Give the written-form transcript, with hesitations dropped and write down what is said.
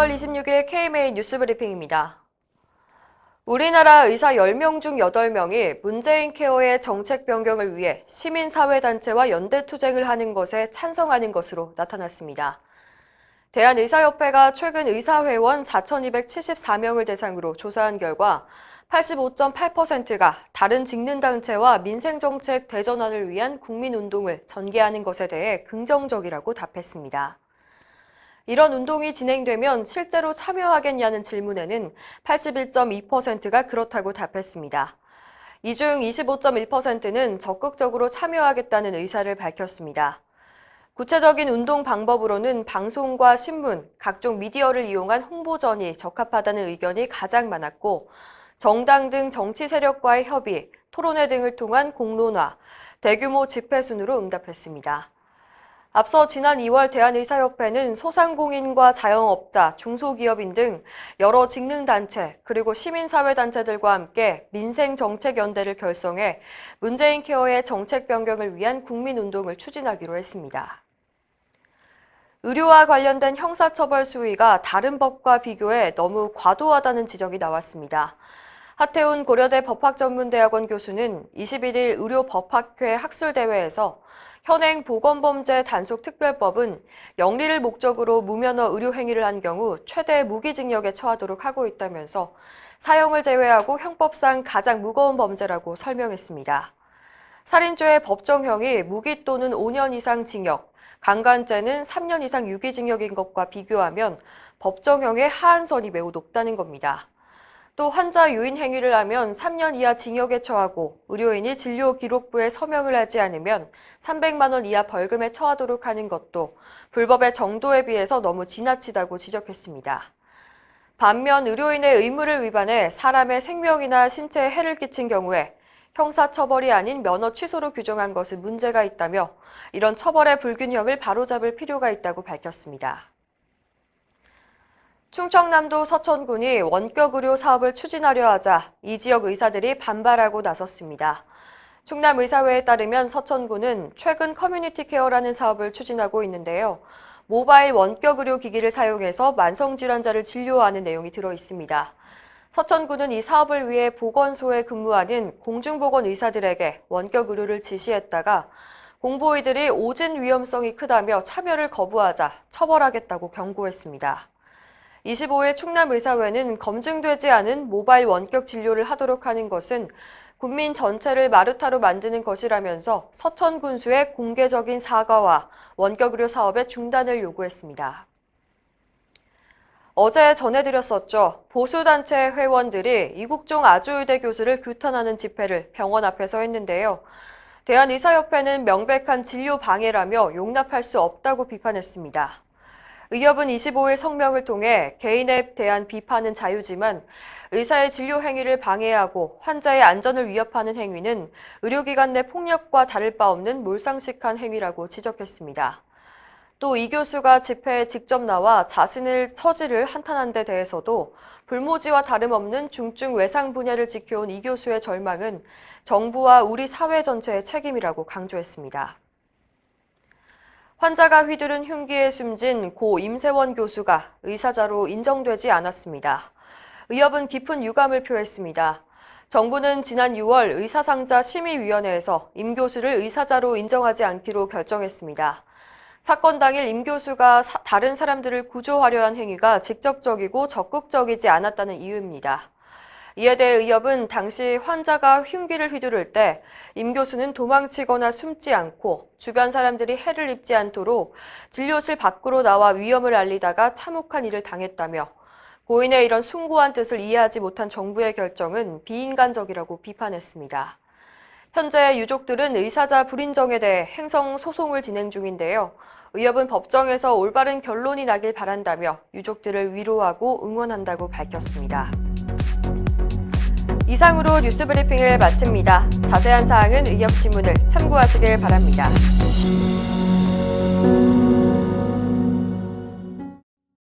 2월 26일 KMA 뉴스브리핑입니다. 우리나라 의사 10명 중 8명이 문재인 케어의 정책 변경을 위해 시민사회단체와 연대투쟁을 하는 것에 찬성하는 것으로 나타났습니다. 대한의사협회가 최근 의사회원 4,274명을 대상으로 조사한 결과 85.8%가 다른 직능단체와 민생정책 대전환을 위한 국민운동을 전개하는 것에 대해 긍정적이라고 답했습니다. 이런 운동이 진행되면 실제로 참여하겠냐는 질문에는 81.2%가 그렇다고 답했습니다. 이 중 25.1%는 적극적으로 참여하겠다는 의사를 밝혔습니다. 구체적인 운동 방법으로는 방송과 신문, 각종 미디어를 이용한 홍보전이 적합하다는 의견이 가장 많았고, 정당 등 정치 세력과의 협의, 토론회 등을 통한 공론화, 대규모 집회 순으로 응답했습니다. 앞서 지난 2월 대한의사협회는 소상공인과 자영업자, 중소기업인 등 여러 직능단체 그리고 시민사회단체들과 함께 민생정책연대를 결성해 문재인 케어의 정책 변경을 위한 국민운동을 추진하기로 했습니다. 의료와 관련된 형사처벌 수위가 다른 법과 비교해 너무 과도하다는 지적이 나왔습니다. 하태훈 고려대 법학전문대학원 교수는 21일 의료법학회 학술대회에서 현행 보건범죄 단속특별법은 영리를 목적으로 무면허 의료행위를 한 경우 최대 무기징역에 처하도록 하고 있다면서 사형을 제외하고 형법상 가장 무거운 범죄라고 설명했습니다. 살인죄의 법정형이 무기 또는 5년 이상 징역, 강간죄는 3년 이상 유기징역인 것과 비교하면 법정형의 하한선이 매우 높다는 겁니다. 또 환자 유인 행위를 하면 3년 이하 징역에 처하고 의료인이 진료기록부에 서명을 하지 않으면 300만 원 이하 벌금에 처하도록 하는 것도 불법의 정도에 비해서 너무 지나치다고 지적했습니다. 반면 의료인의 의무를 위반해 사람의 생명이나 신체에 해를 끼친 경우에 형사처벌이 아닌 면허 취소로 규정한 것은 문제가 있다며 이런 처벌의 불균형을 바로잡을 필요가 있다고 밝혔습니다. 충청남도 서천군이 원격의료 사업을 추진하려 하자 이 지역 의사들이 반발하고 나섰습니다. 충남의사회에 따르면 서천군은 최근 커뮤니티 케어라는 사업을 추진하고 있는데요. 모바일 원격의료 기기를 사용해서 만성질환자를 진료하는 내용이 들어 있습니다. 서천군은 이 사업을 위해 보건소에 근무하는 공중보건 의사들에게 원격의료를 지시했다가 공보의들이 오진 위험성이 크다며 참여를 거부하자 처벌하겠다고 경고했습니다. 25일 충남의사회는 검증되지 않은 모바일 원격 진료를 하도록 하는 것은 군민 전체를 마루타로 만드는 것이라면서 서천군수의 공개적인 사과와 원격의료 사업의 중단을 요구했습니다. 어제 전해드렸었죠. 보수단체 회원들이 이국종 아주의대 교수를 규탄하는 집회를 병원 앞에서 했는데요. 대한의사협회는 명백한 진료 방해라며 용납할 수 없다고 비판했습니다. 의협은 25일 성명을 통해 개인에 대한 비판은 자유지만 의사의 진료 행위를 방해하고 환자의 안전을 위협하는 행위는 의료기관 내 폭력과 다를 바 없는 몰상식한 행위라고 지적했습니다. 또 이 교수가 집회에 직접 나와 자신의 처지를 한탄한 데 대해서도 불모지와 다름없는 중증 외상 분야를 지켜온 이 교수의 절망은 정부와 우리 사회 전체의 책임이라고 강조했습니다. 환자가 휘두른 흉기에 숨진 고 임세원 교수가 의사자로 인정되지 않았습니다. 의협은 깊은 유감을 표했습니다. 정부는 지난 6월 의사상자 심의위원회에서 임 교수를 의사자로 인정하지 않기로 결정했습니다. 사건 당일 임 교수가 다른 사람들을 구조하려 한 행위가 직접적이고 적극적이지 않았다는 이유입니다. 이에 대해 의협은 당시 환자가 흉기를 휘두를 때 임 교수는 도망치거나 숨지 않고 주변 사람들이 해를 입지 않도록 진료실 밖으로 나와 위험을 알리다가 참혹한 일을 당했다며 고인의 이런 숭고한 뜻을 이해하지 못한 정부의 결정은 비인간적이라고 비판했습니다. 현재 유족들은 의사자 불인정에 대해 행정 소송을 진행 중인데요. 의협은 법정에서 올바른 결론이 나길 바란다며 유족들을 위로하고 응원한다고 밝혔습니다. 이상으로 뉴스브리핑을 마칩니다. 자세한 사항은 의협신문을 참고하시길 바랍니다.